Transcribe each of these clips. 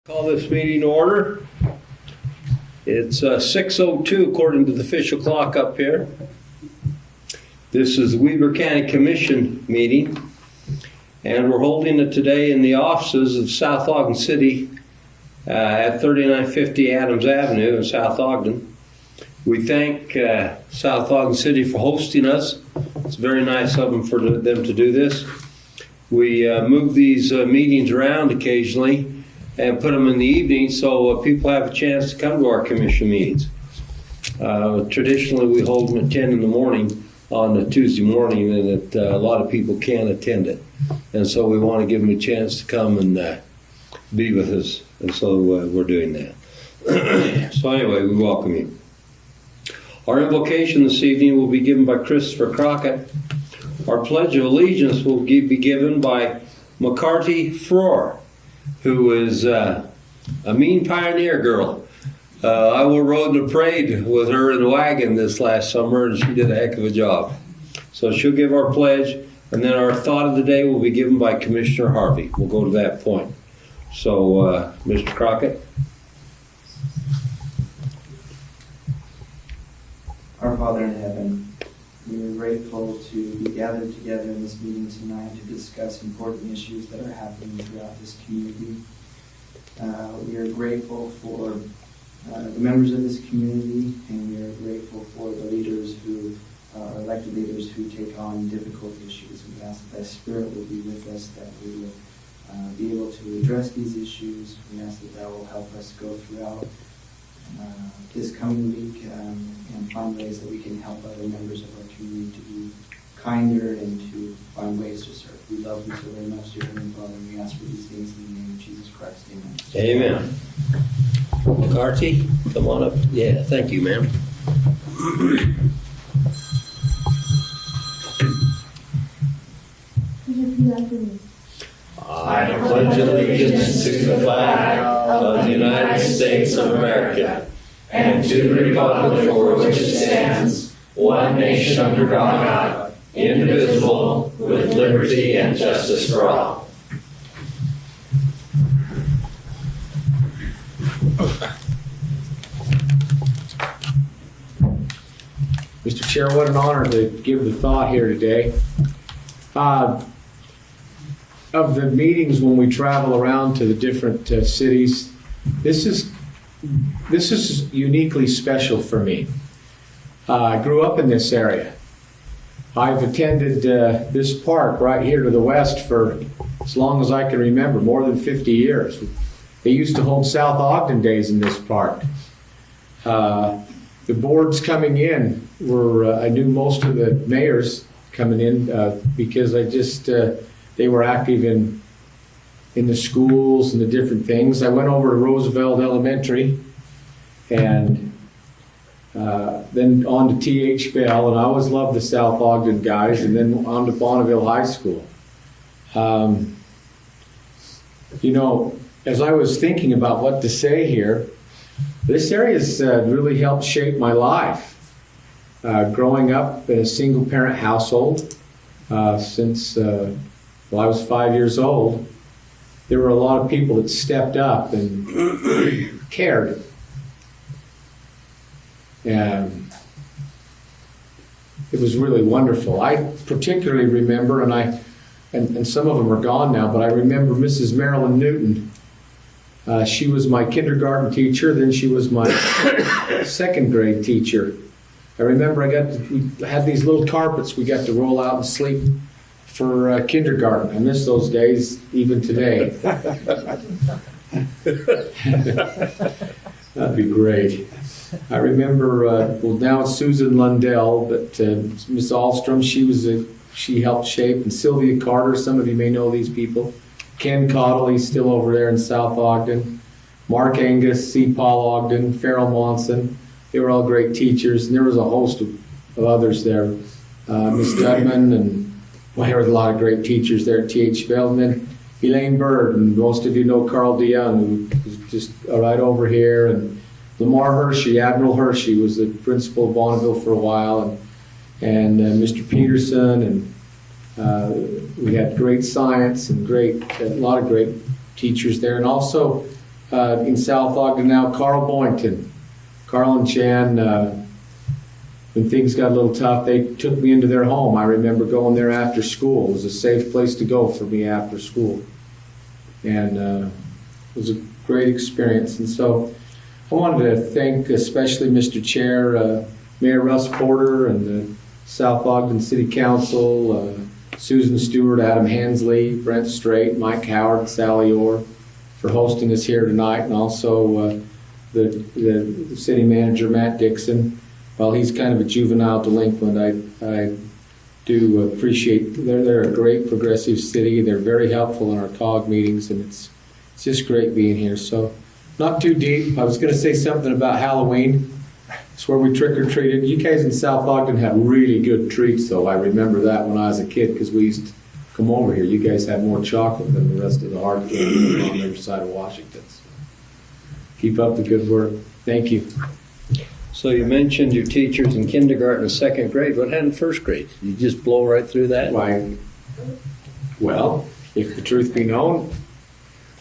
Call this meeting to order. It's 6:02 according to the official clock up here. This is the Weber County Commission meeting, and we're holding it today in the offices of South Ogden City at 3950 Adams Avenue in South Ogden. We thank South Ogden City for hosting us. It's very nice of them for them to do this. We move these meetings around occasionally and put them in the evening so people have a chance to come to our commission meetings. Traditionally, we hold them at 10 in the morning on a Tuesday morning, and a lot of people can't attend it. And so we want to give them a chance to come and be with us, and so we're doing that. So anyway, we welcome you. Our invocation this evening will be given by Christopher Crockett. Our Pledge of Allegiance will be given by McCarty Frohr, who is a mean pioneer girl. I rode in a parade with her in a wagon this last summer, and she did a heck of a job. So she'll give our pledge, and then our thought of the day will be given by Commissioner Harvey. We'll go to that point. So, Mr. Crockett. Our Father in heaven, we are grateful to be gathered together in this meeting tonight to discuss important issues that are happening throughout this community. We are grateful for the members of this community, and we are grateful for the leaders who are elected leaders who take on difficult issues. We ask that thy Spirit will be with us, that we will be able to address these issues. We ask that thou will help us go throughout this coming week and find ways that we can help other members of our community to be kinder and to find ways to serve. We love you so very much, dear Heavenly Father, and we ask for these things in the name of Jesus Christ. Amen. Amen. McCarty, come on up. Yeah, thank you, ma'am. Would you repeat after me? I pledge allegiance to the flag of the United States of America and to the republic for which it stands, one nation under God, indivisible, with liberty and justice for all. Mr. Chair, what an honor to give the thought here today. Of the meetings when we travel around to the different cities, this is uniquely special for me. I grew up in this area. I've attended this park right here to the west for as long as I can remember, more than 50 years. They used to hold South Ogden Days in this park. The boards coming in were, I knew most of the mayors coming in because they were active in the schools and the different things. I went over to Roosevelt Elementary and then on to T.H. Bell, and I always loved the South Ogden guys, and then on to Bonneville High School. As I was thinking about what to say here, this area has really helped shape my life. Growing up in a single-parent household since I was 5 years old, there were a lot of people that stepped up and cared. And it was really wonderful. I particularly remember, and some of them are gone now, but I remember Mrs. Marilyn Newton. She was my kindergarten teacher, then she was my second grade teacher. I remember we had these little carpets we got to roll out and sleep for kindergarten. I miss those days even today. That'd be great. I remember, now it's Susan Lundell, but Miss Ahlstrom, she helped shape, and Sylvia Carter, some of you may know these people. Ken Cottle, he's still over there in South Ogden. Mark Angus, C. Paul Ogden, Farrell Monson. They were all great teachers, and there was a host of others there. Miss Dudman, and there was a lot of great teachers there at T.H. Bell. And then Elaine Bird, and most of you know Carl DeYoung, who was just right over here. And Lamar Hershey, Admiral Hershey, was the principal of Bonneville for a while. And Mr. Peterson, and we had great science and a lot of great teachers there. And also in South Ogden now, Carl Boynton. Carl and Chan, when things got a little tough, they took me into their home. I remember going there after school. It was a safe place to go for me after school. And it was a great experience. And so I wanted to thank especially Mr. Chair, Mayor Russ Porter, and the South Ogden City Council, Susan Stewart, Adam Hensley, Brent Strait, Mike Howard, Sally Orr for hosting us here tonight, and also the city manager, Matt Dixon. While he's kind of a juvenile delinquent, I do appreciate, they're a great progressive city. They're very helpful in our COG meetings, and it's just great being here. So, not too deep. I was going to say something about Halloween. It's where we trick-or-treated. You guys in South Ogden have really good treats, though. I remember that when I was a kid, because we used to come over here. You guys had more chocolate than the rest of the hard candy on the other side of Washington. So keep up the good work. Thank you. So you mentioned your teachers in kindergarten and second grade. What happened in first grade? You just blow right through that? Why? Well, if the truth be known,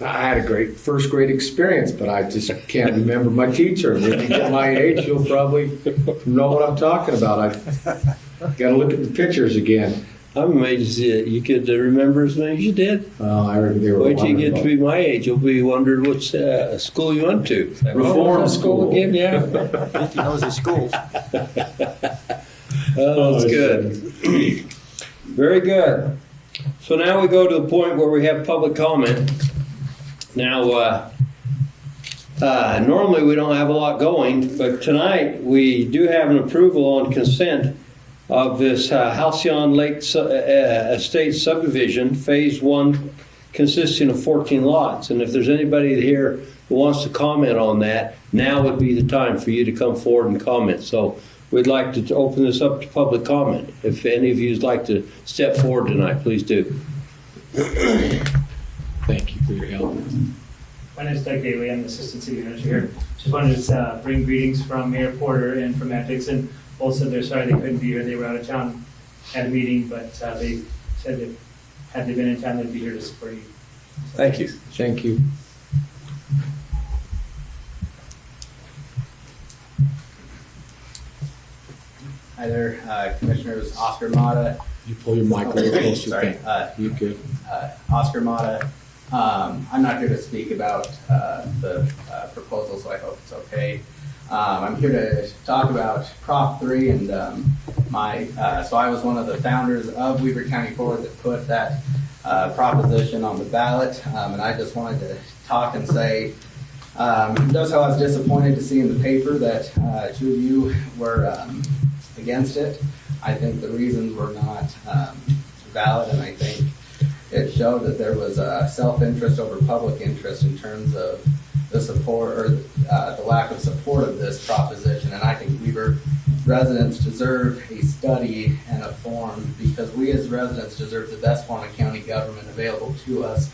I had a great first grade experience, but I just can't remember my teacher. When you get my age, you'll probably know what I'm talking about. I've got to look at the pictures again. I'm amazed that you could remember as many as you did. I remember they were Wait till you get to wonderful. be my age, you'll be wondering what school you went to. Reform school. Again, yeah. That was his school. Oh, that's good. Very good. So now we go to the point where we have public comment. Now, normally we don't have a lot going, but tonight we do have an approval on consent of this Halcyon Lake Estate subdivision, Phase 1, consisting of 14 lots. And if there's anybody here who wants to comment on that, now would be the time for you to come forward and comment. So we'd like to open this up to public comment. If any of you would like to step forward tonight, please do. Thank you for your help. My name is Doug Daly. I'm the Assistant City Manager here. Just wanted to bring greetings from Mayor Porter and from Matt Dixon. Also, they're sorry they couldn't be here. They were out of town at a meeting, but they said that had they been in town, they'd be here to support you. Thank you. Thank you. Hi there, Commissioners. Oscar Mata. You pull your mic a little closer. Sorry, You good? Oscar Mata. I'm not here to speak about the proposal, so I hope it's okay. I'm here to talk about Prop 3 and so I was one of the founders of Weber County Forward that put that proposition on the ballot, and I just wanted to talk and say just how I was disappointed to see in the paper that two of you were against it. I think the reasons were not valid, and I think it showed that there was self-interest over public interest in terms of the support or the lack of support of this proposition. And I think Weber residents deserve a study and a form, because we as residents deserve the best form of county government available to us.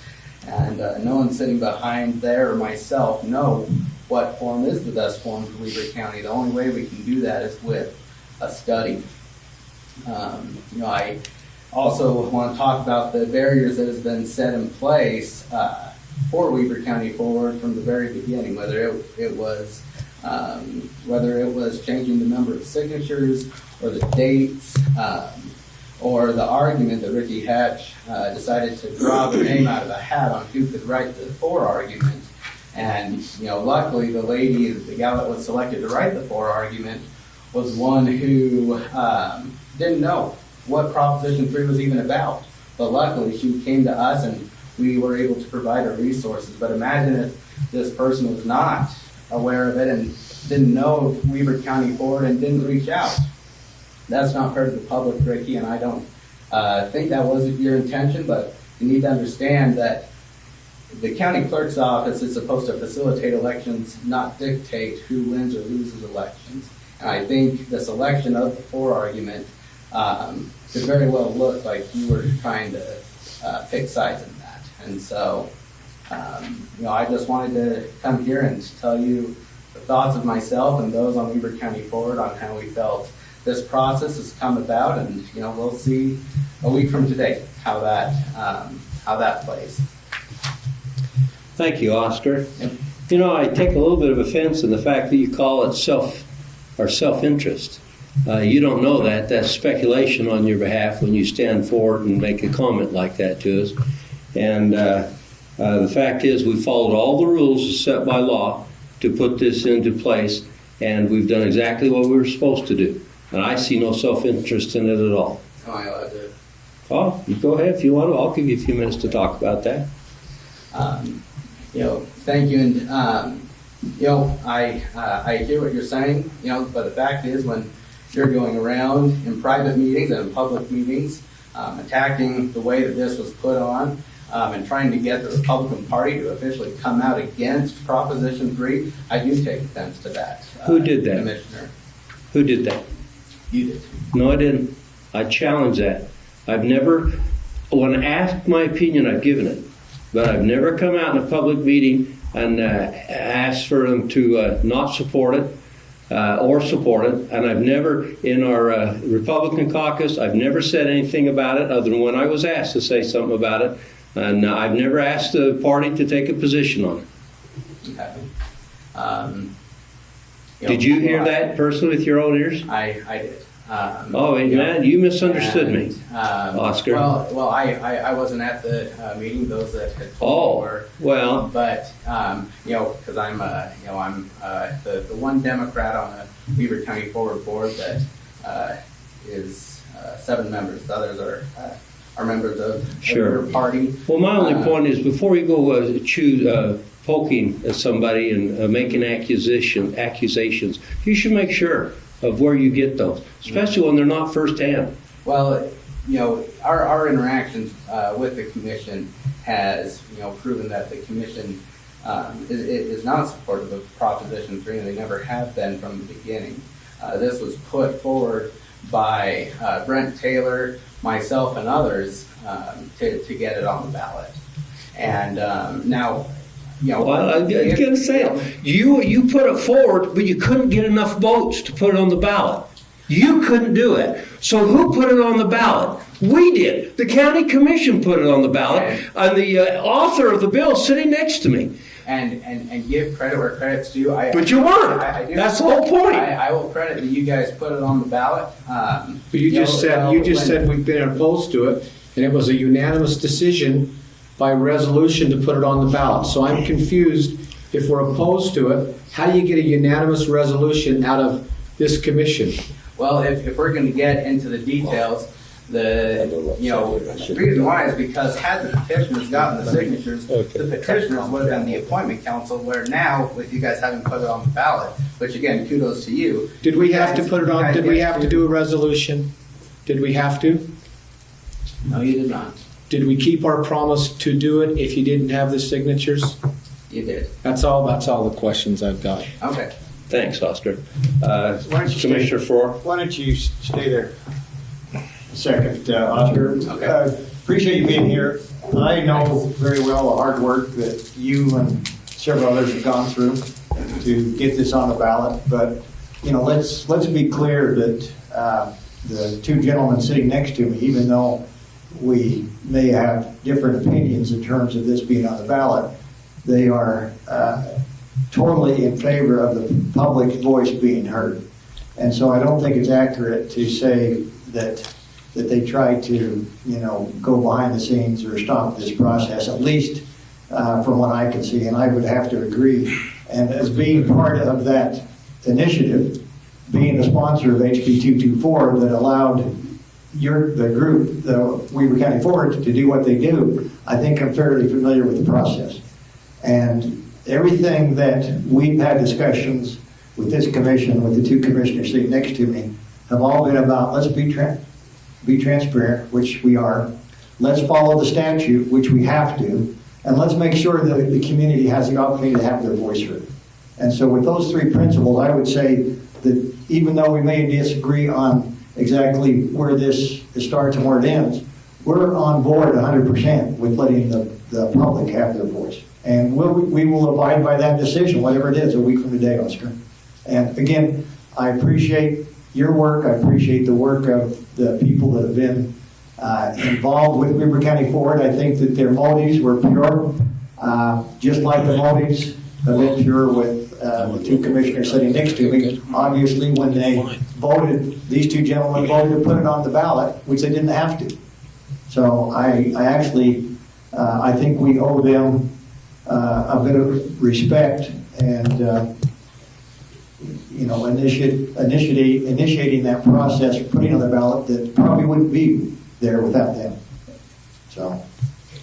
And no one sitting behind there or myself know what form is the best form for Weber County. The only way we can do that is with a study. I also want to talk about the barriers that has been set in place for Weber County Forward from the very beginning, whether it was changing the number of signatures or the dates, or the argument that Ricky Hatch decided to draw the name out of a hat on who could write the for argument. And luckily the gal that was selected to write the for argument was one who didn't know what Proposition 3 was even about. But luckily she came to us and we were able to provide her resources. But imagine if this person was not aware of it and didn't know of Weber County Forward and didn't reach out. That's not fair to the public, Ricky, and I don't think that wasn't your intention, but you need to understand that the county clerk's office is supposed to facilitate elections, not dictate who wins or loses elections. And I think the selection of the for argument could very well look like you were trying to pick sides in that. And so, I just wanted to come here and tell you the thoughts of myself and those on Weber County Forward on how we felt this process has come about, and we'll see a week from today how that plays. Thank you, Oscar. Yep. You know, I take a little bit of offense in the fact that you call it self-interest. You don't know that. That's speculation on your behalf when you stand forward and make a comment like that to us. And the fact is, we followed all the rules set by law to put this into place, and we've done exactly what we were supposed to do. And I see no self-interest in it at all. Am I allowed to? Oh, you go ahead if you want to. I'll give you a few minutes to talk about that. Thank you, and I hear what you're saying, but the fact is, when you're going around in private meetings and in public meetings, attacking the way that this was put on, and trying to get the Republican Party to officially come out against Proposition 3, I do take offense to that. Who did that? Commissioner, Who did that? you did. No, I didn't. I challenge that. I've never, when asked my opinion, I've given it. But I've never come out in a public meeting and asked for them to not support it or support it. And I've never, in our Republican caucus, I've never said anything about it other than when I was asked to say something about it. And I've never asked the party to take a position on it. Okay. Did you hear that personally with your own ears? I did. Man, you misunderstood me, Oscar. Well, I wasn't at the meeting. Those that had told me were. Well, but because I'm the one Democrat on the Weber County Forward Board that is 7 members. The others are members of your party. Well, my only point is, before you go choose poking at somebody and making accusations, you should make sure of where you get those, especially when they're not firsthand. Well, our interactions with the commission has proven that the commission is not supportive of Proposition 3, and they never have been from the beginning. This was put forward by Brent Taylor, myself, and others to get it on the ballot. And now, well, I'm going to say it. You put it forward, but you couldn't get enough votes to put it on the ballot. You couldn't do it. So who put it on the ballot? We did. The county commission put it on the ballot, and the author of the bill sitting next to me. And give credit where credit's due. But you weren't. That's the whole point. I will credit that you guys put it on the ballot. But you just said we've been opposed to it, and it was a unanimous decision by resolution to put it on the ballot. So I'm confused. If we're opposed to it, how do you get a unanimous resolution out of this commission? Well, if we're going to get into the details, the reason why is because had the petitioners gotten the signatures, the petitioners would have been the appointment council, where now, with you guys having put it on the ballot, which again, kudos to you. Did we have to put it on? Did we have to do a resolution? Did we have to? No, you did not. Did we keep our promise to do it if you didn't have the signatures? You did. That's all the questions I've got. Okay. Thanks, Oscar. Why don't you Commissioner Farrar? Why don't you stay there a second, Oscar? Okay. Appreciate you being here. I know very well the hard work that you and several others have gone through to get this on the ballot. But let's be clear that the 2 gentlemen sitting next to me, even though we may have different opinions in terms of this being on the ballot, they are totally in favor of the public voice being heard. And so I don't think it's accurate to say that they try to, go behind the scenes or stop this process, at least from what I can see, and I would have to agree. And as being part of that initiative, being the sponsor of HB 224 that allowed the group, the Weber County Forward, to do what they do, I think I'm fairly familiar with the process. And everything that we've had discussions with this commission, with the 2 commissioners sitting next to me, have all been about, let's be transparent, which we are. Let's follow the statute, which we have to. And let's make sure that the community has the opportunity to have their voice heard. And so with those 3 principles, I would say that even though we may disagree on exactly where this starts and where it ends, we're on board 100% with letting the public have their voice. And we will abide by that decision, whatever it is, a week from today, Oscar. And again, I appreciate your work. I appreciate the work of the people that have been involved with Weber County Forward. I think that their motives were pure, just like the motives event here with the two commissioners sitting next to me. Obviously, when they voted, these two gentlemen voted to put it on the ballot, which they didn't have to. So I actually, I think we owe them a bit of respect and, you know, initiating that process, putting on the ballot that probably wouldn't be there without them. So.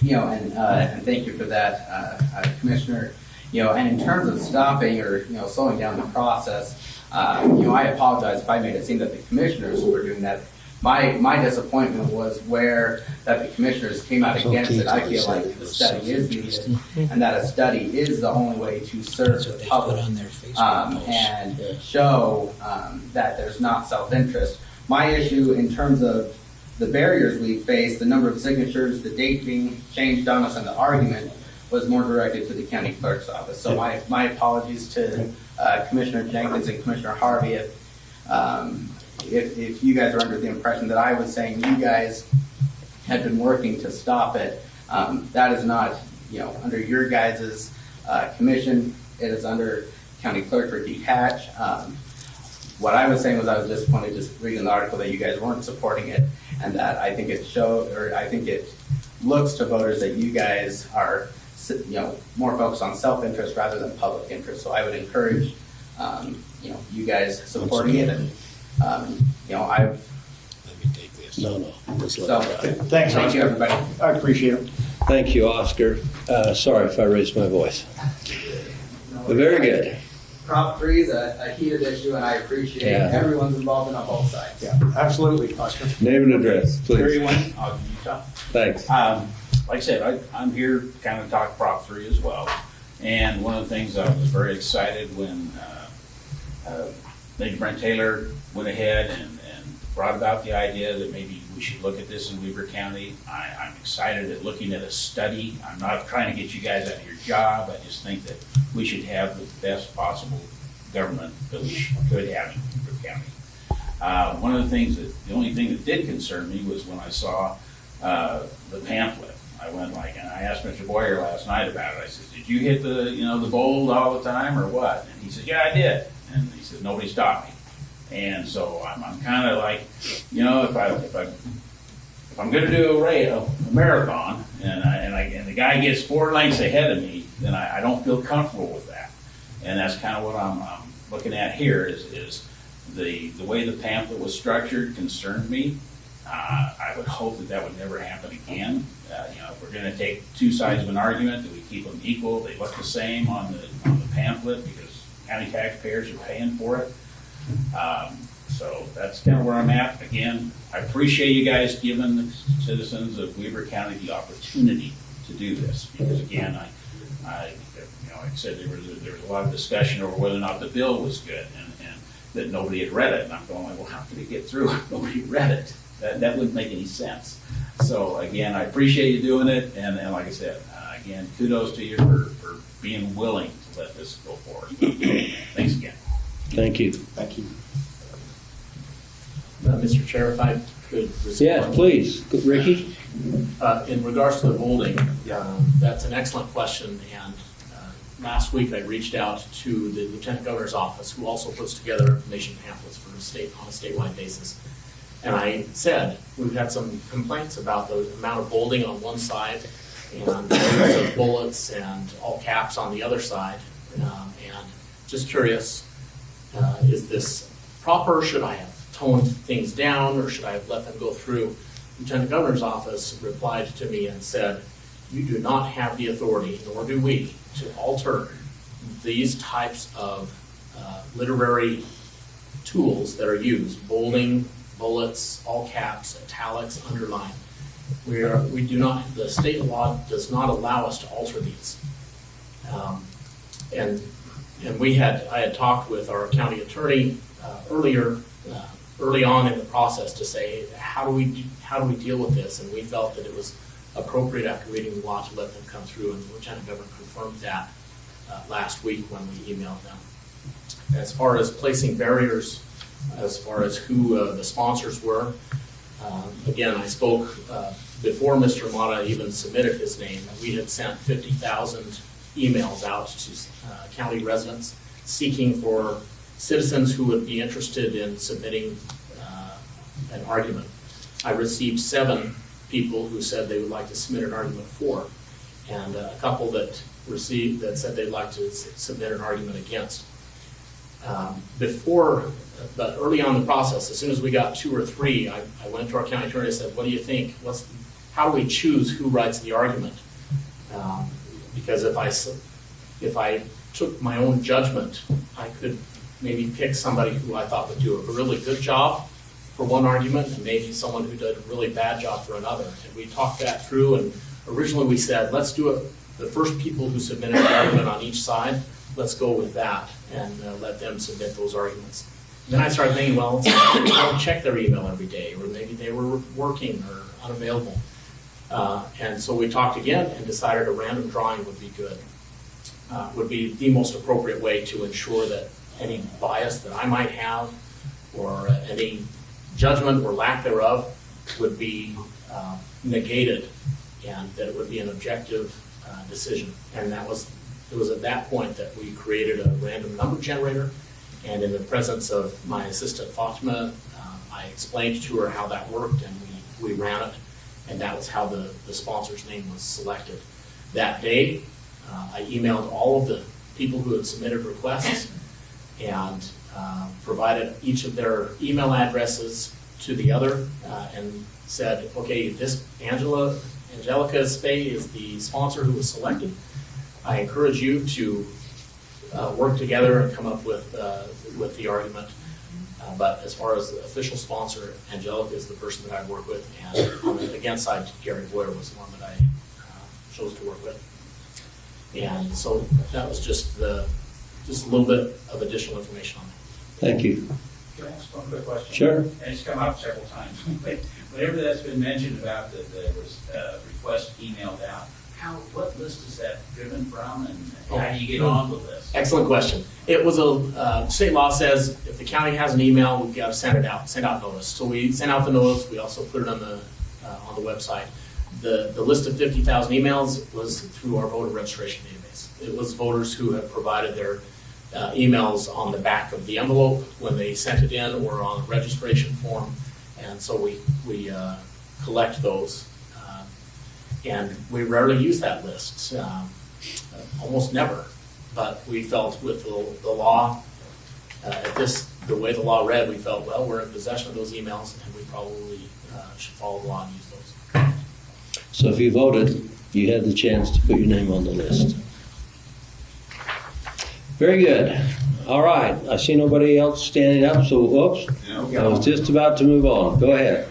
You know, and thank you for that, Commissioner. You know, and in terms of stopping or, you know, slowing down the process, you know, I apologize if I made it seem that the commissioners were doing that. My disappointment was where that the commissioners came out against it. I feel like the study is needed and that a study is the only way to serve the public and show that there's not self-interest. My issue in terms of the barriers we face, the number of signatures, the date being changed on us, and the argument was more directed to the county clerk's office. So my apologies to Commissioner Jenkins and Commissioner Harvey if you guys are under the impression that I was saying you guys had been working to stop it. That is not, you know, under your guys' commission. It is under County Clerk Ricky Hatch. What I was saying was I was disappointed just reading the article that you guys weren't supporting it, and that I think it I think it looks to voters that you guys are, you know, more focused on self-interest rather than public interest. So I would encourage, you know, you guys supporting it, and you know, I've. Let me take this. No. So, Thanks, thank you, Oscar. everybody. I appreciate it. Thank you, Oscar. Sorry if I raised my voice. But very good. Prop 3 is a heated issue, and I appreciate everyone's involvement on both sides. Yeah, absolutely, Oscar. Name and address, Terry please. Wayne, out of Utah. Thanks. Like I said, I'm here to kind of talk Prop 3 as well. And one of the things I was very excited when Major Brent Taylor went ahead and brought about the idea that maybe we should look at this in Weber County. I'm excited at looking at a study. I'm not trying to get you guys out of your job. I just think that we should have the best possible government that we could have in Weber County. One of the things the only thing that did concern me was when I saw the pamphlet. I went and I asked Mr. Boyer last night about it. I said, did you hit the bold all the time or what? And he said, yeah, I did. And he said, nobody stopped me. And so I'm kind of like, you know, if I'm going to do a marathon and the guy gets 4 lengths ahead of me, then I don't feel comfortable with that. And that's kind of what I'm looking at here is the way the pamphlet was structured concerned me. I would hope that would never happen again. You know, if we're going to take 2 sides of an argument, that we keep them equal. They look the same on the pamphlet because county taxpayers are paying for it. So that's kind of where I'm at. Again, I appreciate you guys giving the citizens of Weber County the opportunity to do this because again, I you know, like I said, there was a lot of discussion over whether or not the bill was good and that nobody had read it. And I'm going like, well, how could it get through if nobody read it? That wouldn't make any sense. So again, I appreciate you doing it. And like I said, again, kudos to you for being willing to let this go forward. Thanks again. Thank you. Thank you. Mr. Chair, if I could respond. Yes, please. Ricky? In regards to the voting, that's an excellent question. And last week I reached out to the Lieutenant Governor's office, who also puts together information pamphlets for the state on a statewide basis. And I said, we've had some complaints about the amount of bolding on one side and the use of bullets and all caps on the other side. And just curious, is this proper? Should I have toned things down or should I have let them go through? Lieutenant Governor's office replied to me and said, you do not have the authority, nor do we, to alter these types of literary tools that are used, bolding, bullets, all caps, italics, underline. We do not, the state law does not allow us to alter these. And I had talked with our county attorney early on in the process to say, how do we deal with this? And we felt that it was appropriate after reading the law to let them come through, and the Lieutenant Governor confirmed that last week when we emailed them. As far as placing barriers, as far as who the sponsors were, again, I spoke before Mr. Mata even submitted his name. We had sent 50,000 emails out to county residents seeking for citizens who would be interested in submitting an argument. I received 7 people who said they would like to submit an argument for, and a couple that said they'd like to submit an argument against. But early on in the process, as soon as we got 2 or 3, I went to our county attorney and said, what do you think? How do we choose who writes the argument? Because if I took my own judgment, I could maybe pick somebody who I thought would do a really good job for one argument, and maybe someone who did a really bad job for another. And we talked that through, and originally we said, let's do it, the first people who submitted an argument on each side, let's go with that and let them submit those arguments. Then I started thinking, well, they don't check their email every day, or maybe they were working or unavailable. And so we talked again and decided a random drawing would be good, would be the most appropriate way to ensure that any bias that I might have or any judgment or lack thereof would be negated, and that it would be an objective decision. And it was at that point that we created a random number generator, and in the presence of my assistant Fatima, I explained to her how that worked, and we ran it, and that was how the sponsor's name was selected. That day, I emailed all of the people who had submitted requests and provided each of their email addresses to the other and said, okay, this Angelica Spey is the sponsor who was selected. I encourage you to work together and come up with the argument. But as far as the official sponsor, Angelica is the person that I work with, and on the against side, Gary Boyer was the one that I chose to work with. And so that was just a little bit of additional information on that. Thank you. Can I ask one quick question? Sure. And it's come up several times. Whenever that's been mentioned about the request emailed out, what list is that driven from, and how do you get on with this? Excellent question. It was state law says if the county has an email, we've got to send out notice. So we sent out the notice. We also put it on the website. The list of 50,000 emails was through our voter registration database. It was voters who have provided their emails on the back of the envelope when they sent it in, or on a registration form, and so we collect those. And we rarely use that list, almost never. But we felt with the law, the way the law read, we felt, well, we're in possession of those emails, and we probably should follow the law and use those. So if you voted, you had the chance to put your name on the list. Very good. All right. I see nobody else standing up, so whoops. I was just about to move on. Go ahead.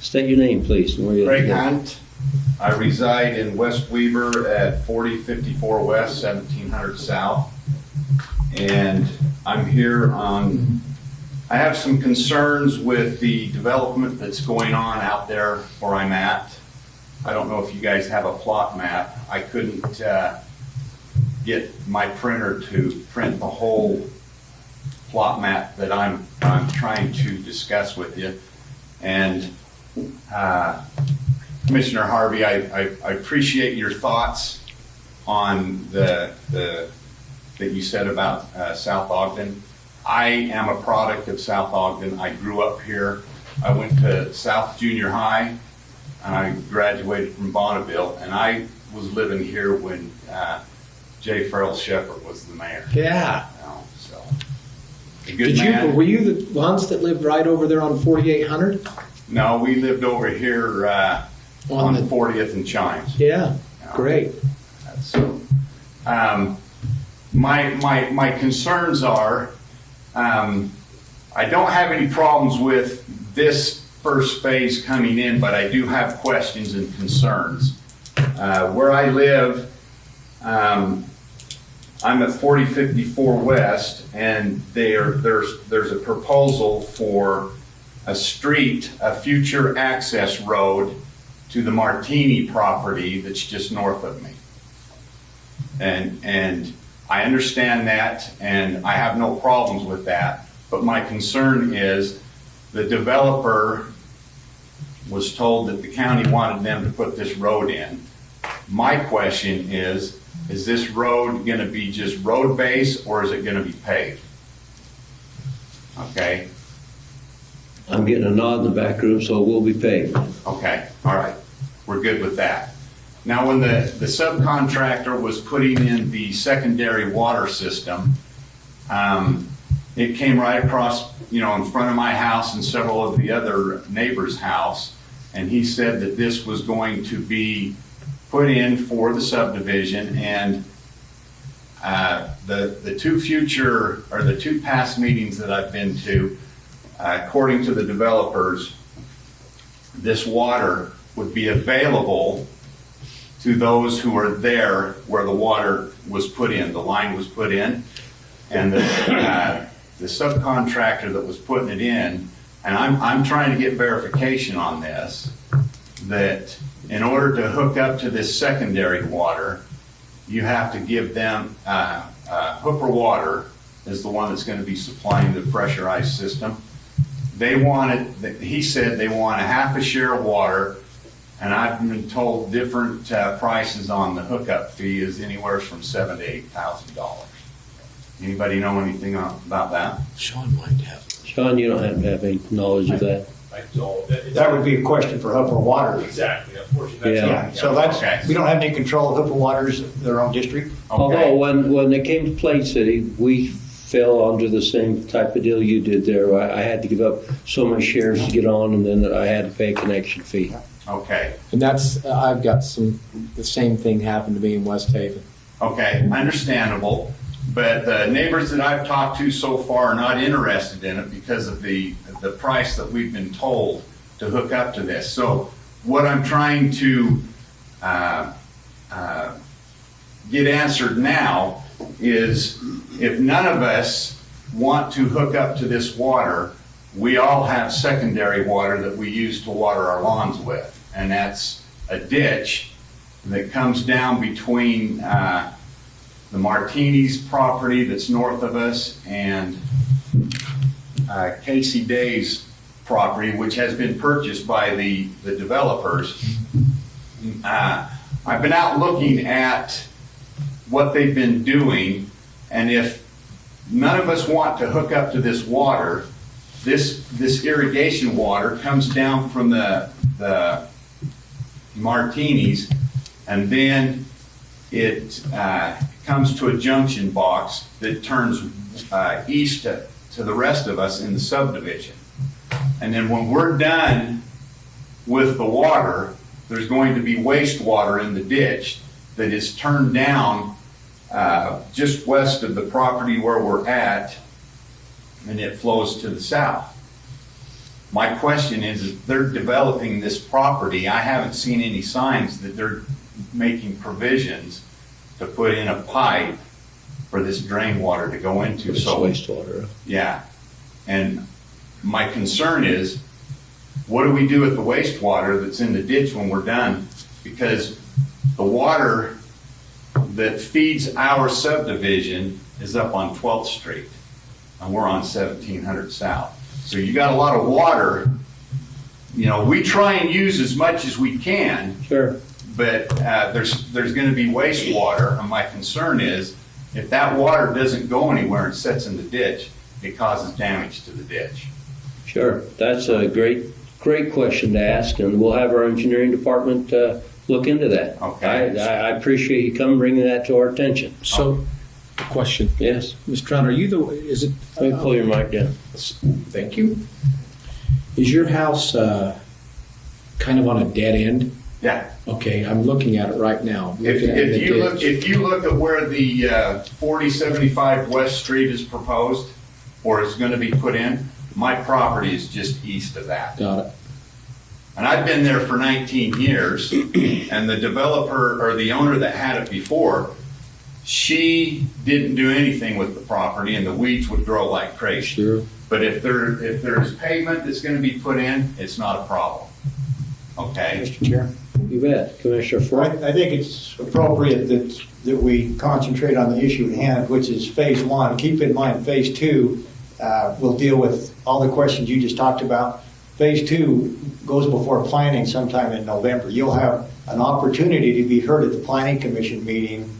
State your name, please. And where you Craig live. Hunt. I reside in West Weber at 4054 West, 1700 South. And I'm here I have some concerns with the development that's going on out there where I'm at. I don't know if you guys have a plot map. I couldn't get my printer to print the whole plot map that I'm trying to discuss with you. And Commissioner Harvey, I appreciate your thoughts on that you said about South Ogden. I am a product of South Ogden. I grew up here. I went to South Junior High, and I graduated from Bonneville, and I was living here when J. Farrell Shepherd was the mayor. Yeah. So, a good man. Were you the ones that lived right over there on 4800? No, we lived over here on 40th and Chimes. Yeah, great. So, my concerns are, I don't have any problems with this first phase coming in, but I do have questions and concerns. Where I live, I'm at 4054 West, and there's a proposal for a future access road to the Martini property that's just north of me. And I understand that, and I have no problems with that, but my concern is the developer was told that the county wanted them to put this road in. My question is, is this road gonna be just road base or is it gonna be paved? Okay, I'm getting a nod in the back room, so it will be paid. okay, all right, we're good with that. Now, when the subcontractor was putting in the secondary water system, it came right across, in front of my house and several of the other neighbors' house, and he said that this was going to be put in for the subdivision, and the two past meetings that I've been to, according to the developers, this water would be available to those who are there where the water was put in, the line was put in, and the subcontractor that was putting it in, and I'm trying to get verification on this, that in order to hook up to this secondary water, you have to give them, Hooper Water is the one that's going to be supplying the pressurized system. He said they want a half a share of water, and I've been told different prices on the hookup fee is anywhere from $7,000 to $8,000. Anybody know anything about that? Sean might have. Sean, you don't happen to have any knowledge of that? I don't. That would be a question for Hooper Water. Exactly, unfortunately. Yeah. Yeah, so Okay. we don't have any control of Hooper Water's, their own district. Although, when it came to Plain City, we fell under the same type of deal you did there. I had to give up so many shares to get on, and then I had to pay a connection fee. Okay, And that's, I've got the same thing happened to me in West Haven. okay, understandable. But the neighbors that I've talked to so far are not interested in it because of the price that we've been told to hook up to this. So what I'm trying to get answered now is if none of us want to hook up to this water, we all have secondary water that we use to water our lawns with. And that's a ditch that comes down between the Martini's property that's north of us and Casey Day's property, which has been purchased by the developers. I've been out looking at what they've been doing, and if none of us want to hook up to this water, this irrigation water comes down from the Martini's, and then it comes to a junction box that turns east to the rest of us in the subdivision. And then when we're done with the water, there's going to be wastewater in the ditch that is turned down just west of the property where we're at, and it flows to the south. My question is, if they're developing this property, I haven't seen any signs that they're making provisions to put in a pipe for this drain water to go into. It's So, wastewater. yeah. And my concern is, what do we do with the wastewater that's in the ditch when we're done? Because the water that feeds our subdivision is up on 12th Street, and we're on 1700 South. So you got a lot of water. We try and use as much as we can, Sure. but there's going to be wastewater, and my concern is if that water doesn't go anywhere and sits in the ditch, it causes damage to the ditch. Sure. That's a great question to ask, and we'll have our engineering department look into that. Okay. I appreciate you coming bringing that to our attention. So, question. Yes. Mr. Trout, are you is it? Let me pull your mic down. Thank you. Is your house kind of on a dead end? Yeah. Okay, I'm looking at it right now. If Looking at the if you look at where the 4075 West Street is proposed or is going to be put in, my property is just east of that. Got it. And I've been there for 19 years, and the developer or the owner that had it before, she didn't do anything with the property, and the weeds would grow like crazy. Sure. But if there's pavement that's going to be put in, it's not a problem. Okay? Mr. Chair? You bet. Commissioner Ford? I think it's appropriate that we concentrate on the issue at hand, which is phase one. Keep in mind, phase two will deal with all the questions you just talked about. Phase two goes before planning sometime in November. You'll have an opportunity to be heard at the Planning Commission meeting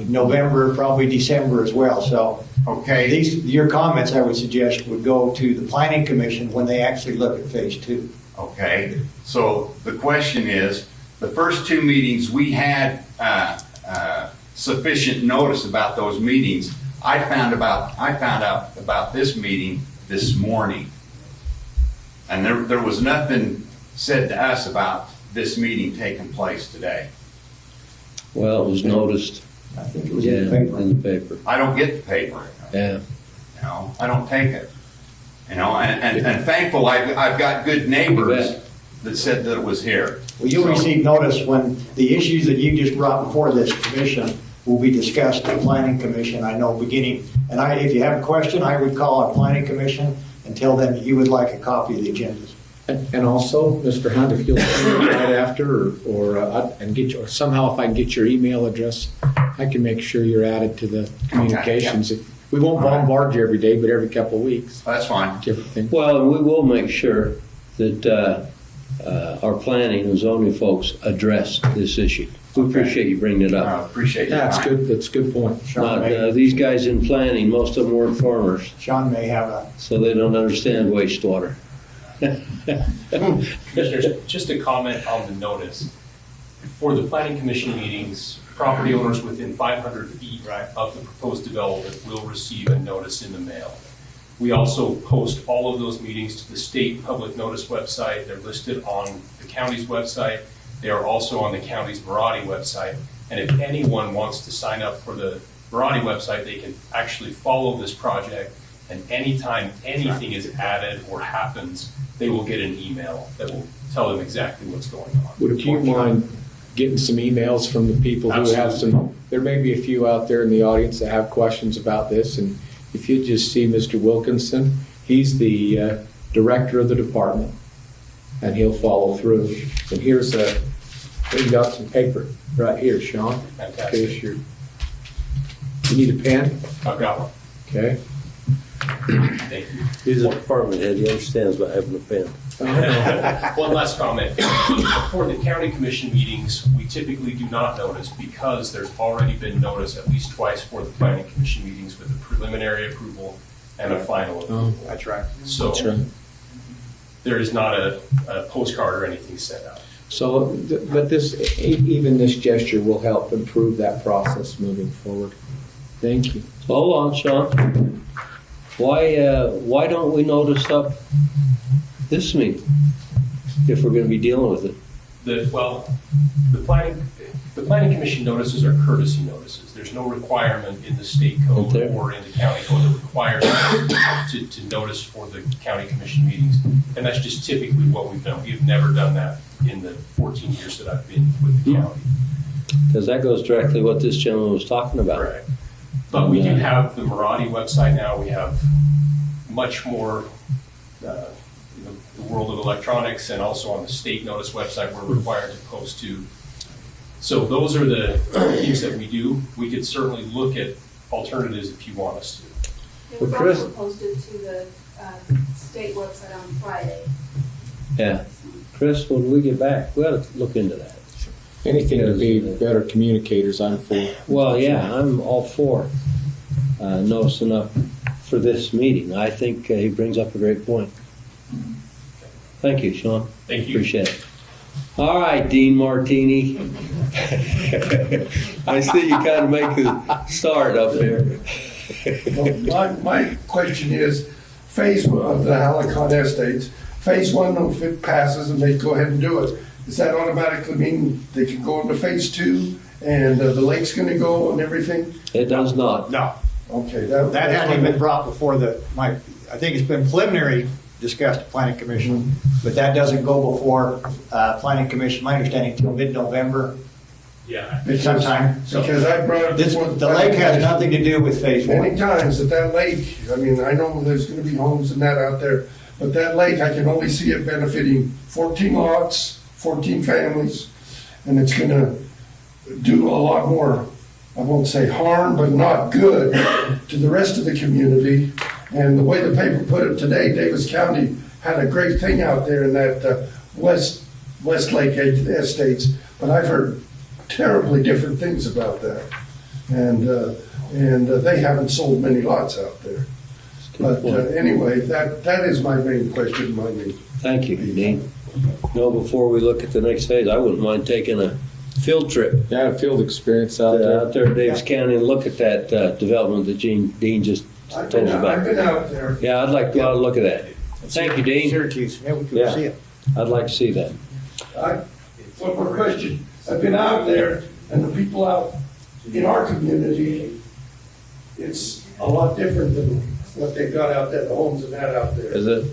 November, probably December as well. So Okay, your comments, I would suggest, would go to the planning commission when they actually look at phase 2. okay. So the question is, the first 2 meetings, we had sufficient notice about those meetings. I found out about this meeting this morning. And there was nothing said to us about this meeting taking place today. Well, it was noticed, I think it was yeah, in the paper. in the paper. I don't get the paper, Yeah. you know, I don't take it. You know, and thankful I've got good neighbors that said that it was here. Well, you'll So- receive notice when the issues that you just brought before this commission will be discussed at planning commission, I know, beginning. And if you have a question, I would call our planning commission and tell them that you would like a copy of the agendas. And also, Mr. Hunt, if you'll send it right after, or somehow if I can get your email address, I can make sure you're added to the communications. We won't bombard you every day, but every couple of weeks, That's fine. different things. Well, and we will make sure that our planning and zoning folks address this issue. We appreciate you bringing it I up. appreciate your That's time. good, that's a good point. Sean Not, may, these guys in planning, most of them weren't farmers, Sean may have a, so they don't understand wastewater. Commissioners, just a comment on the notice. For the planning commission meetings, property owners within 500 feet of the proposed development will receive a notice in the mail. We also post all of those meetings to the state public notice website. They're listed on the county's website. They are also on the county's Verati website. And if anyone wants to sign up for the Verati website, they can actually follow this project. And anytime anything is added or happens, they will get an email that will tell them exactly what's going on. Would you mind getting some emails from the people who have some, there may be a few out there in the audience that have questions about this, and if you just see Mr. Wilkinson, he's the director of the department, and he'll follow through. And we've got some paper right here, Sean. Fantastic. You need a pen? I've got one. Okay. Thank you. He's a department head, he understands about having a pen. One last comment. For the county commission meetings, we typically do not notice because there's already been notice at least twice for the planning commission meetings with a preliminary approval and a final approval. that's right. So That's right. there is not a postcard or anything sent out. So, but even this gesture will help improve that process moving forward. Thank you. Hold on, Sean. Why don't we notice up this meeting if we're gonna be dealing with it? The planning commission notices are courtesy notices. There's no requirement in the state code Okay. or in the county code that requires us to notice for the county commission meetings. And that's just typically what we've done. We've never done that in the 14 years that I've been with the county. Because that goes directly what this gentleman was talking about. Correct. But we do have the Meraki website now. We have much more, the world of electronics, and also on the state notice website we're required to post to. So those are the things that we do. We could certainly look at alternatives if you want us to. It was Well, Chris- also posted to the state website on Friday. Yeah. Chris, when we get back, we ought to look into that. Anything to be better communicators, I'm for. Well, yeah, I'm all for noticing up for this meeting. I think he brings up a great point. Thank you, Sean. Thank you. Appreciate it. All right, Dean Martini. I see you kind of make the start up there. My question is, phase one of the Halicon Estates, phase one, if it passes and they go ahead and do it, does that automatically mean they can go into phase two and the lake's gonna go and everything? It does not. No, Okay, that that's hasn't been brought before I think it's been preliminary discussed at planning commission, but that doesn't go before planning commission, my understanding, until mid-November Yeah. sometime. So Because I brought up. the lake has nothing to do with phase Many one. times that lake, I mean, I know there's gonna be homes and that out there, but that lake, I can only see it benefiting 14 lots, 14 families, and it's gonna do a lot more, I won't say harm, but not good to the rest of the community. And the way the paper put it today, Davis County had a great thing out there in that West Lake Estates, but I've heard terribly different things about that. And they haven't sold many lots out there. But anyway, that is my main question, my main. Thank you, Dean. No, before we look at the next phase, I wouldn't mind taking a field trip Yeah, field experience out there. out there in Davis County and look at that development that Dean just I've told been us about. out there. Yeah, I'd like to go out and look at that. Thank you, Dean. Syracuse, yeah, we Yeah. could see it. I'd like to see that. One more question. I've been out there, and the people out in our community, it's a lot different than what they've got out there, the homes and that out there. Is it?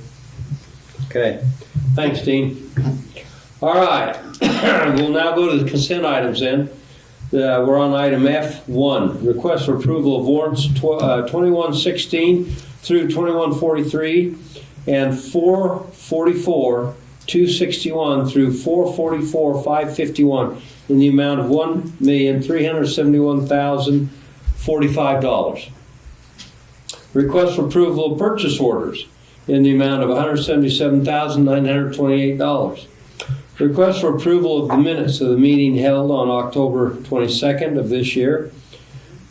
Okay. Thanks, Dean. All right. We'll now go to the consent items then. We're on item F1, request for approval of warrants 2116 through 2143 and 444, 261 through 444, 551 in the amount of $1,371,045. Request for approval of purchase orders in the amount of $177,928. Request for approval of the minutes of the meeting held on October 22nd of this year.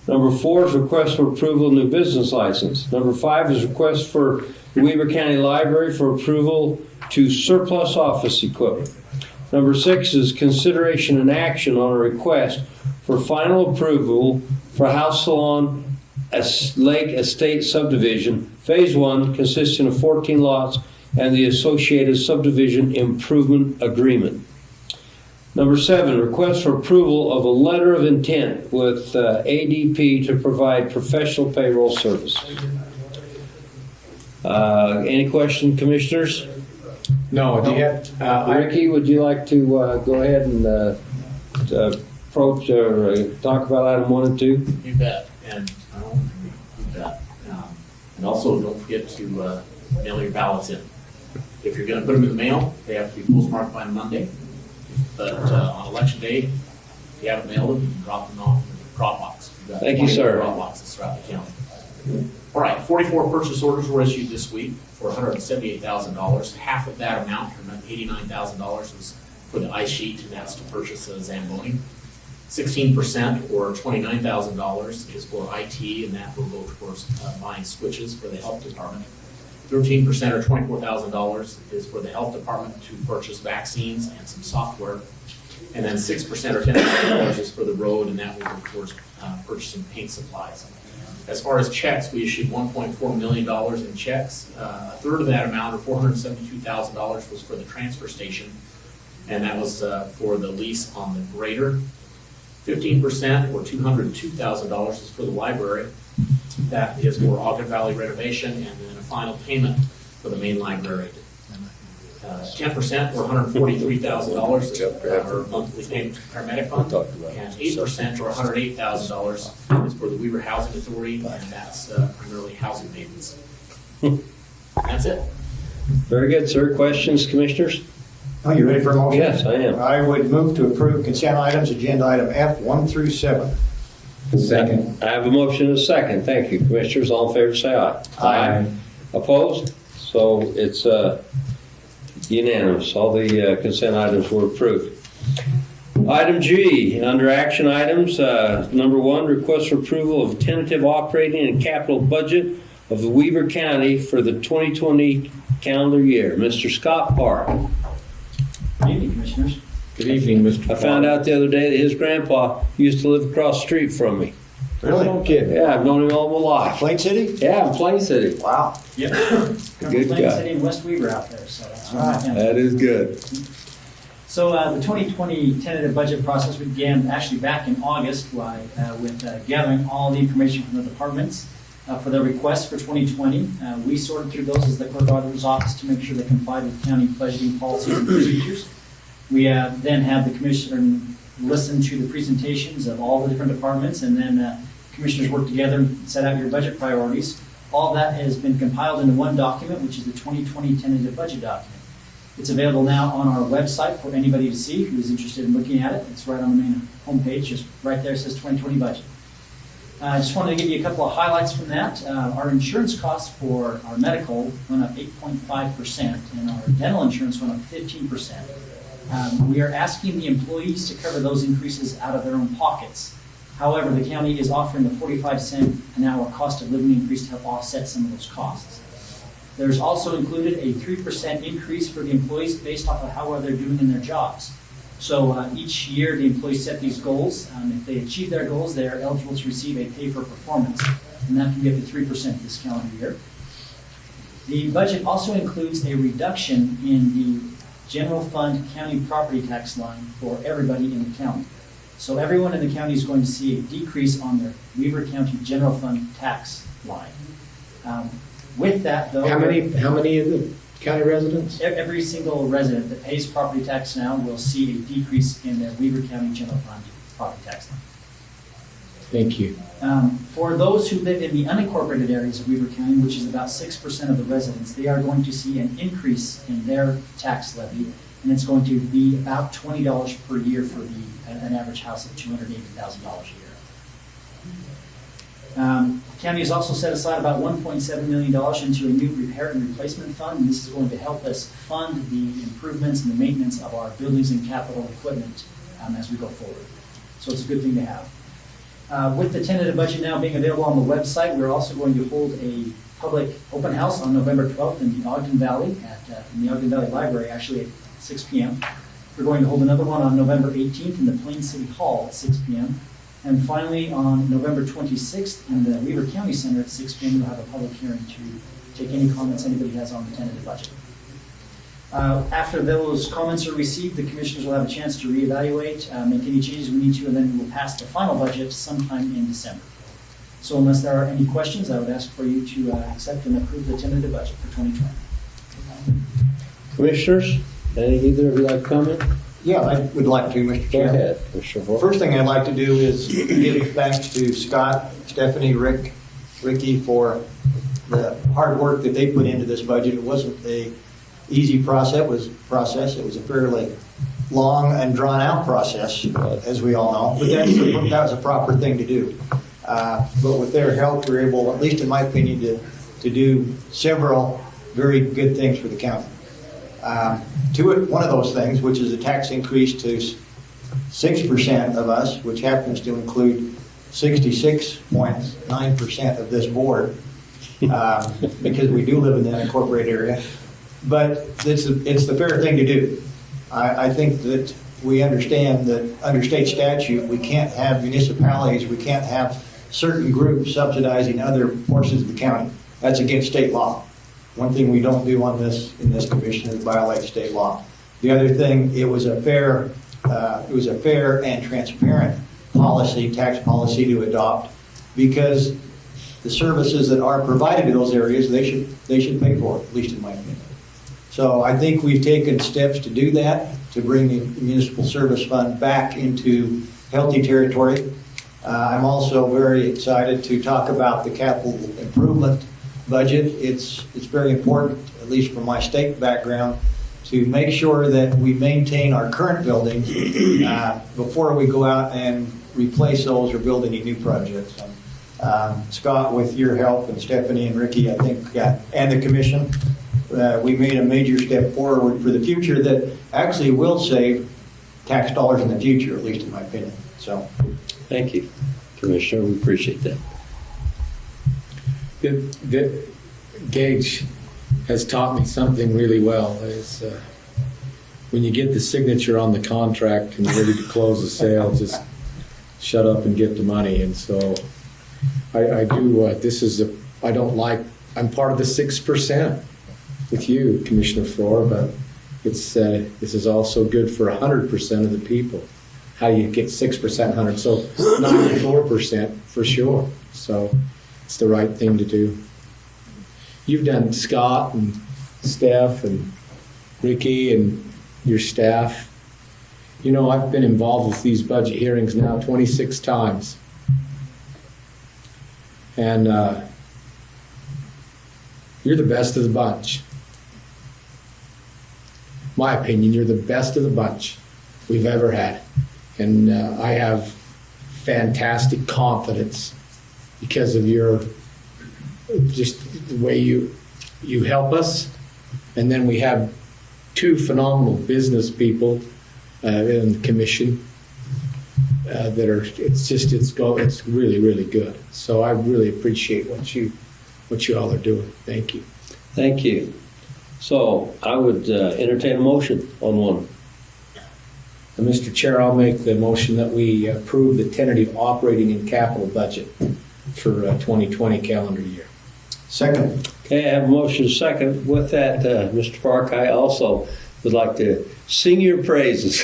Number 4 is request for approval of new business license. Number 5 is request for the Weber County Library for approval to surplus office equipment. Number 6 is consideration and action on a request for final approval for House Salon Lake Estate Subdivision, Phase 1, consisting of 14 lots, and the associated subdivision improvement agreement. Number 7, request for approval of a letter of intent with ADP to provide professional payroll service. Any question, commissioners? No, do you have, Ricky, would you like to go ahead and approach or talk about item 1 and 2? You bet. And you bet. And also, don't forget to mail your ballots in. If you're going to put them in the mail, they have to be postmarked by Monday. But on election day, if you haven't mailed them, you can drop them off in the drop box. Thank you, sir. Drop boxes throughout the county. All right, 44 purchase orders were issued this week for $178,000. Half of that amount, or $89,000, was for the ice sheet, and that's to purchase a Zamboni. 16%, or $29,000, is for IT, and that will go towards buying switches for the health department. 13%, or $24,000, is for the health department to purchase vaccines and some software. And then 6%, or $10,000, is for the road, and that will go towards purchasing paint supplies. As far as checks, we issued $1.4 million in checks. A third of that amount, or $472,000, was for the transfer station, and that was for the lease on the grader. 15%, or $202,000, is for the library. That is for Ogden Valley renovation, and then a final payment for the main library. 10%, or $143,000, is our monthly payment to paramedic fund, and 8%, or $108,000, is for the Weber Housing Authority, and that's primarily housing maintenance. That's it. Very good, sir. Questions, commissioners? Are you ready for a motion? Yes, I am. I would move to approve consent items, agenda item F 1 through 7. second? I have a motion and a second. Thank you, commissioners. All in favor, say aye. Aye. Opposed? So it's unanimous. All the consent items were approved. Item G, under action items, number 1, request for approval of tentative operating and capital budget of the Weber County for the 2020 calendar year. Mr. Scott Park. Good evening, Commissioners. Good evening, Mr. I found out the other day that his grandpa used to live across the street from me. Really? No kidding. Yeah, I've known him all my life. Plain City? Yeah, in Plain City. Wow. Yep. Good Plain guy. City and West Weber out there, so that's where I am. That is good. So the 2020 tentative budget process began actually back in August with gathering all the information from the departments for their requests for 2020. We sorted through those as the clerk auditor's office to make sure they complied with county budgeting policies and procedures. We then had the commissioner listen to the presentations of all the different departments, and then commissioners work together and set out your budget priorities. All that has been compiled into one document, which is the 2020 tentative budget document. It's available now on our website for anybody to see who is interested in looking at it. It's right on the main homepage, just right there. It says 2020 budget. I just wanted to give you a couple of highlights from that. Our insurance costs for our medical went up 8.5%, and our dental insurance went up 15%. We are asking the employees to cover those increases out of their own pockets. However, the county is offering a 45-cent an hour cost of living increase to help offset some of those costs. There's also included a 3% increase for the employees based off of how well they're doing in their jobs. So each year, the employees set these goals. If they achieve their goals, they are eligible to receive a pay for performance, and that can be up to 3% this calendar year. The budget also includes a reduction in the general fund county property tax line for everybody in the county. So everyone in the county is going to see a decrease on their Weber County general fund tax line. With that, though, How many of the county residents? every single resident that pays property tax now will see a decrease in their Weber County general fund property tax line. Thank you. For those who live in the unincorporated areas of Weber County, which is about 6% of the residents, they are going to see an increase in their tax levy, and it's going to be about $20 per year for an average house of $280,000 a year. County has also set aside about $1.7 million into a new repair and replacement fund, and this is going to help us fund the improvements and the maintenance of our buildings and capital equipment as we go forward. So it's a good thing to have. With the tentative budget now being available on the website, we're also going to hold a public open house on November 12th in the Ogden Valley, in the Ogden Valley Library, actually at 6 p.m. We're going to hold another one on November 18th in the Plain City Hall at 6 p.m. And finally, on November 26th in the Weber County Center at 6 p.m., we'll have a public hearing to take any comments anybody has on the tentative budget. After those comments are received, the commissioners will have a chance to reevaluate, make any changes we need to, and then we will pass the final budget sometime in December. So unless there are any questions, I would ask for you to accept and approve the tentative budget for 2020. Commissioners, either of you like to comment? Yeah, I would like to, Mr. Go Chair. ahead, Commissioner Ford. First thing I'd like to do is give thanks to Scott, Stephanie, Ricky for the hard work that they put into this budget. It wasn't an easy process. It was a fairly long and drawn-out process, as we all know. But that was a proper thing to do. But with their help, we were able, at least in my opinion, to do several very good things for the county. One of those things, which is a tax increase to 6% of us, which happens to include 66.9% of this board, because we do live in that incorporated area. But it's the fair thing to do. I think that we understand that under state statute, we can't have municipalities, we can't have certain groups subsidizing other portions of the county. That's against state law. One thing we don't do in this commission is violate state law. The other thing, it was a fair and transparent tax policy to adopt, because the services that are provided to those areas, they should pay for it, at least in my opinion. So I think we've taken steps to do that, to bring the municipal service fund back into healthy territory. I'm also very excited to talk about the capital improvement budget. It's very important, at least from my state background, to make sure that we maintain our current buildings before we go out and replace those or build any new projects. Scott, with your help, and Stephanie and Ricky, I think, and the commission, we made a major step forward for the future that actually will save tax dollars in the future, at least in my opinion. So, thank you, Commissioner. We appreciate that. Gage has taught me something really well. Is when you get the signature on the contract and you're ready to close the sale, just shut up and get the money. And so I do. I'm part of the 6% with you, Commissioner Floor, but this is also good for 100% of the people. How do you get 6%, 100? So 94% for sure. So it's the right thing to do. You've done Scott and Steph and Ricky and your staff. You know, I've been involved with these budget hearings now 26 times. And you're the best of the bunch. My opinion, you're the best of the bunch we've ever had. And I have fantastic confidence because of your just the way you help us. And then we have two phenomenal business people in the commission. it's really, really good. So I really appreciate what you all are doing. Thank you. Thank you. So I would entertain a motion on one. Mr. Chair, I'll make the motion that we approve the tentative operating and capital budget for 2020 calendar year. Second. Okay, I have a motion second. With that, Mr. Park, I also would like to sing your praises.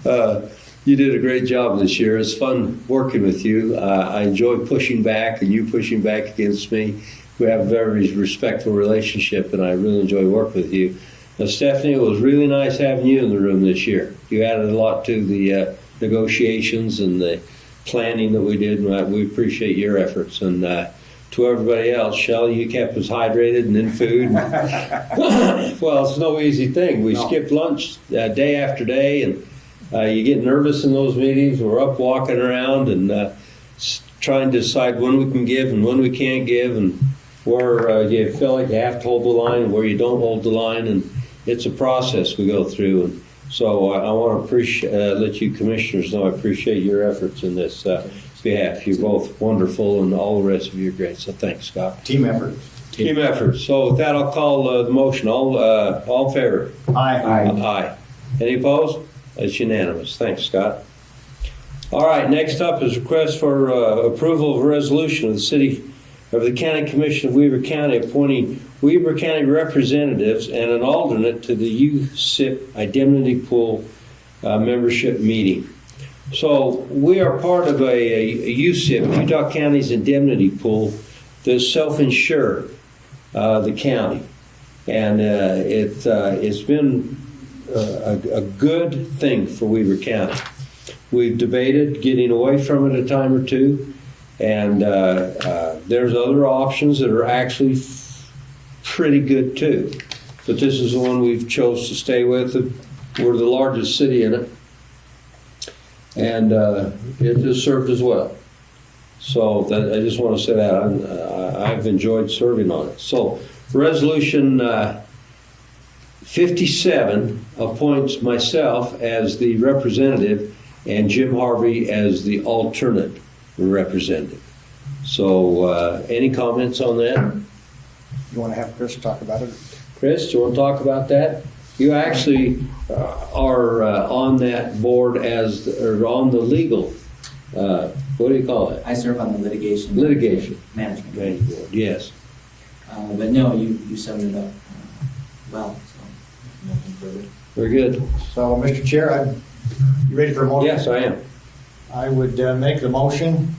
You did a great job this year. It's fun working with you. I enjoy pushing back and you pushing back against me. We have a very respectful relationship, and I really enjoy working with you. Now, Stephanie, it was really nice having you in the room this year. You added a lot to the negotiations and the planning that we did, and we appreciate your efforts. And to everybody else, Shelley, you kept us hydrated and in food. Well, it's no easy thing. We skipped lunch day after day, and you get nervous in those meetings. We're up walking around and trying to decide when we can give and when we can't give, and where you feel like you have to hold the line and where you don't hold the line. And it's a process we go through. And so I want to let you commissioners know I appreciate your efforts in this behalf. You're both wonderful, and all the rest of you are great. So thanks, Scott. Team effort. Team effort. So with that, I'll call the motion. All in favor? Aye. Aye. Any opposed? That's unanimous. Thanks, Scott. All right, next up is request for approval of a resolution of the County Commission of Weber County appointing Weber County representatives and an alternate to the USIP Indemnity Pool membership meeting. So we are part of a USIP, Utah County's Indemnity Pool, that self-insure the county. And it's been a good thing for Weber County. We've debated getting away from it a time or two, and there's other options that are actually pretty good too. But this is the one we've chose to stay with. We're the largest city in it, and it has served as well. So I just want to say that I've enjoyed serving on it. So Resolution 57 appoints myself as the representative and Jim Harvey as the alternate representative. So any comments on that? You want to have Chris talk about it? Chris, do you want to talk about that? You actually are on that board or on the legal, what do you call it? I serve on the litigation management Board, yes. but no, you summed it up well, so nothing further. Very good. So, Mr. Chair, you ready for a motion? Yes, I am. I would make the motion.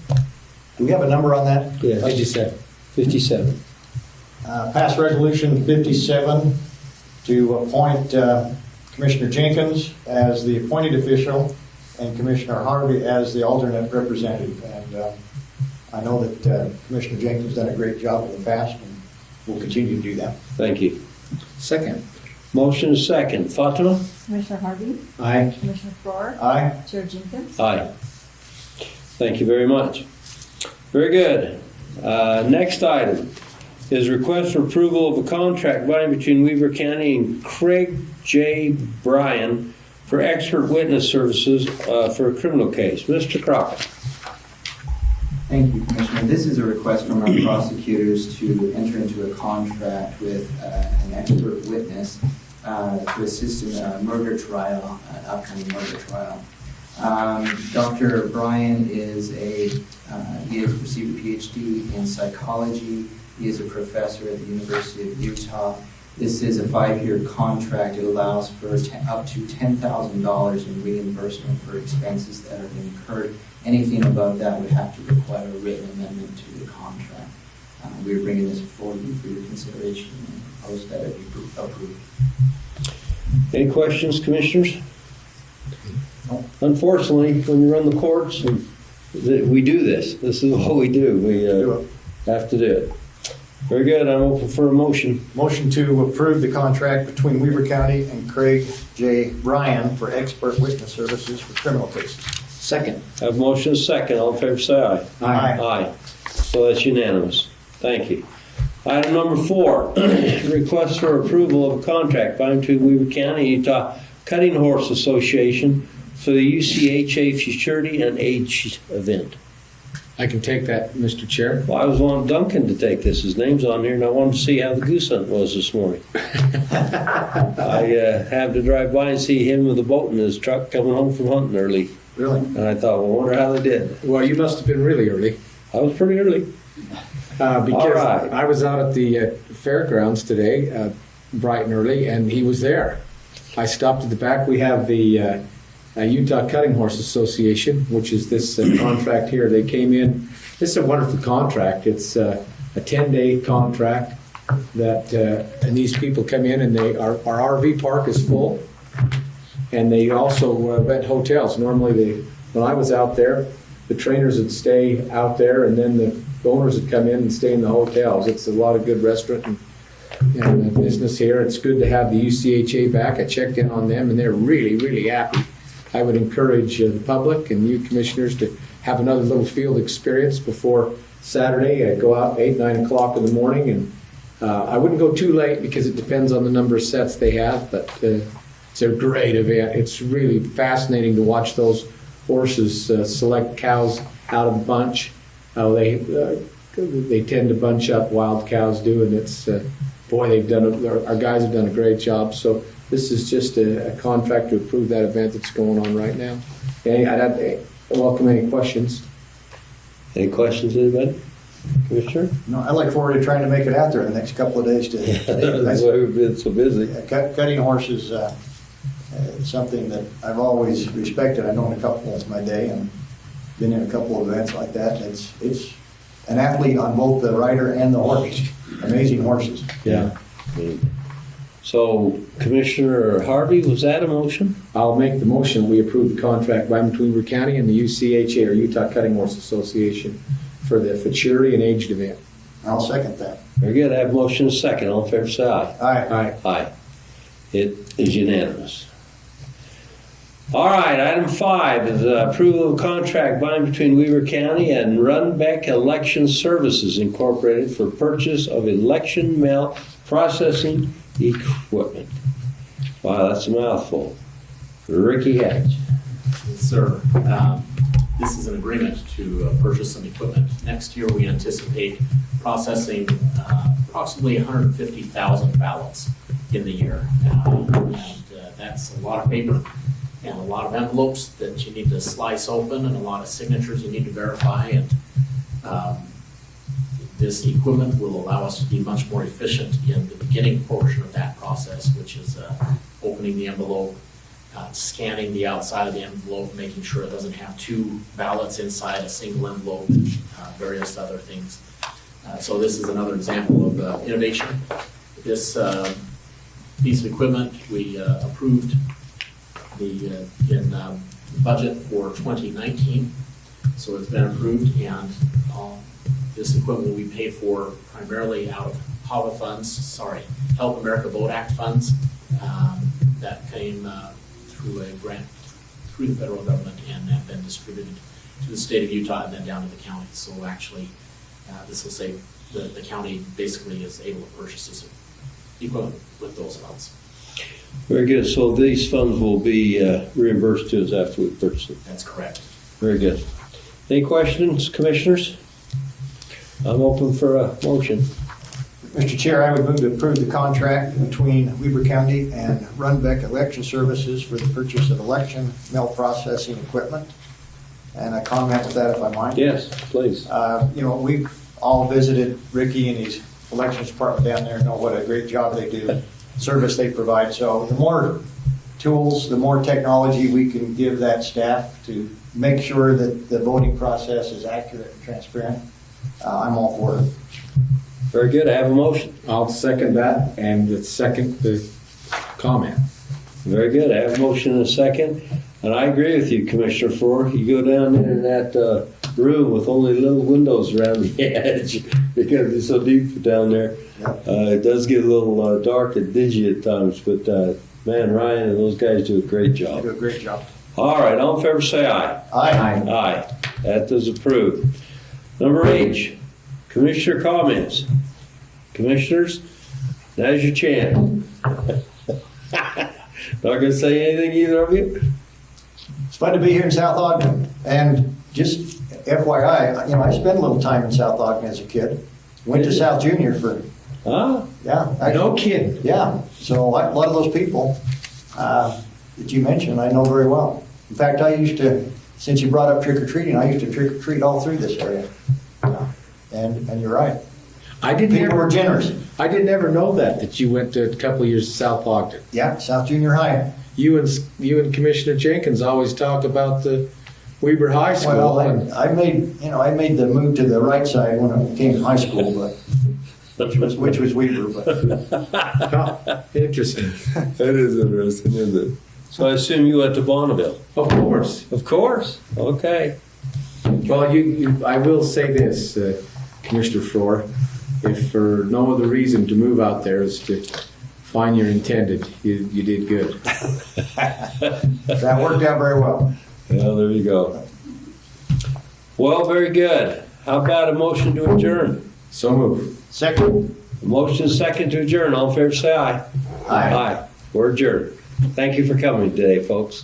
Do we have a number on that? Yes. 57. Pass resolution 57 to appoint Commissioner Jenkins as the appointed official and Commissioner Harvey as the alternate representative. And I know that Commissioner Jenkins has done a great job in the past and will continue to do that. Thank you. Second. Motion is second. Fatima? Commissioner Harvey? Aye. Commissioner Farrar? Aye. Chair Jenkins? Aye. Thank you very much. Very good. Next item is request for approval of a contract binding between Weber County and Craig J. Bryan for expert witness services for a criminal case. Mr. Crockett. Thank you, Commissioner. This is a request from our prosecutors to enter into a contract with an expert witness to assist in a murder trial, an upcoming murder trial. Dr. Bryan he has received a PhD in psychology. He is a professor at the University of Utah. This is a 5-year contract. It allows for up to $10,000 in reimbursement for expenses that are incurred. Anything above that would have to require a written amendment to the contract. We're bringing this forward for your consideration and propose that it be approved. Any questions, commissioners? Unfortunately, when you run the courts, we do this. This is what we do. We have to do it. Very good. I'm open for a motion. Motion to approve the contract between Weber County and Craig J. Bryan for expert witness services for criminal cases. Second. I have a motion and a second. All in favor, say aye. Aye. Aye. So that's unanimous. Thank you. Item number 4, request for approval of a contract binding between Weber County and Utah Cutting Horse Association for the UCHA Futurity and Age event. I can take that, Mr. Chair. Well, I was wanting Duncan to take this. His name's on here, and I wanted to see how the goose hunt was this morning. I had to drive by and see him with a boat in his truck coming home from hunting early. Really? And I thought, well, I wonder how they did. Well, you must have been really early. I was pretty early. Because All right. I was out at the fairgrounds today, bright and early, and he was there. I stopped at the back. We have the Utah Cutting Horse Association, which is this contract here. They came in. This is a wonderful contract. It's a 10-day contract that, and these people come in, and our RV park is full, and they also rent hotels. Normally, when I was out there, the trainers would stay out there, and then the owners would come in and stay in the hotels. It's a lot of good restaurant and business here. It's good to have the UCHA back. I checked in on them, and they're really, really happy. I would encourage the public and you commissioners to have another little field experience before Saturday. I'd go out 8, 9 o'clock in the morning, and I wouldn't go too late because it depends on the number of sets they have, but it's a great event. It's really fascinating to watch those horses select cows out of the bunch. They tend to bunch up, wild cows do, and it's, boy, our guys have done a great job. So this is just a contract to approve that event that's going on right now. I'd welcome any questions. Any questions, anybody? Commissioner? No, I look forward to trying to make it out there in the next couple of days. That's why we've been so busy. Cutting horses is something that I've always respected. I've known a couple of my day and been in a couple of events like that. It's an athlete on both the rider and the horse. Amazing horses. Yeah. So, Commissioner Harvey, was that a motion? I'll make the motion. We approve the contract by between Weber County and the UCHA, or Utah Cutting Horse Association, for the Futurity and Aged event. I'll second that. Very good. I have motion and a second. All in favor, say aye. Aye. Aye. It is unanimous. All right, item 5 is approval of contract by and between Weber County and Runbeck Election Services Incorporated for purchase of election mail processing equipment. Wow, that's a mouthful. Ricky Hatch. Yes, sir. This is an agreement to purchase some equipment. Next year, we anticipate processing approximately 150,000 ballots in the year. And that's a lot of paper and a lot of envelopes that you need to slice open and a lot of signatures you need to verify. And this equipment will allow us to be much more efficient in the beginning portion of that process, which is opening the envelope, scanning the outside of the envelope, making sure it doesn't have 2 ballots inside a single envelope, and various other things. So this is another example of innovation. This piece of equipment we approved in the budget for 2019. So it's been approved, and this equipment will be paid for primarily out of HAVA funds, Help America Vote Act funds that came through a grant through the federal government and have been distributed to the state of Utah and then down to the county. So actually, this will say the county basically is able to purchase this equipment with those funds. Very good. So these funds will be reimbursed to us after we purchase it. That's correct. Very good. Any questions, commissioners? I'm open for a motion. Mr. Chair, I would move to approve the contract between Weber County and Runbeck Election Services for the purchase of election mail processing equipment. And I comment with that if I might. Yes, please. We've all visited Ricky and his elections department down there, know what a great job they do, service they provide. So the more tools, the more technology we can give that staff to make sure that the voting process is accurate and transparent, I'm all for it. Very good. I have a motion. I'll second that and second the comment. Very good. I have a motion and a second. And I agree with you, Commissioner Ford. You go down in that room with only little windows around the edge because it's so deep down there. It does get a little dark and dingy at times, but man, Ryan and those guys do a great job. They do a great job. All right. All in favor, say aye. Aye. Aye. That is approved. Number 8, Commissioner comments. Commissioners, now's your chance. Not going to say anything, either of you? It's fun to be here in South Ogden. And just FYI, I spent a little time in South Ogden as a kid. Went to South Junior for, Huh? yeah. No kidding. Yeah, so a lot of those people that you mentioned, I know very well. In fact, I used to, since you brought up trick-or-treating, I used to trick-or-treat all through this area. And you're right. People were generous. I didn't ever know that you went to a couple of years to South Ogden. Yeah, South Junior High. You and Commissioner Jenkins always talk about the Weber High School. Well, and I made the move to the right side when I came to high school, but which was Weber. But interesting. That is interesting, isn't it? So I assume you went to Bonneville? Of course. Of course. Okay. Well, I will say this, Commissioner Floor, if for no other reason to move out there is to find your intended, you did good. that worked out very well. Well, there you go. Well, very good. How about a motion to adjourn? So move. Second. Motion second to adjourn. All in favor, say aye. Aye. We're adjourned. Thank you for coming today, folks.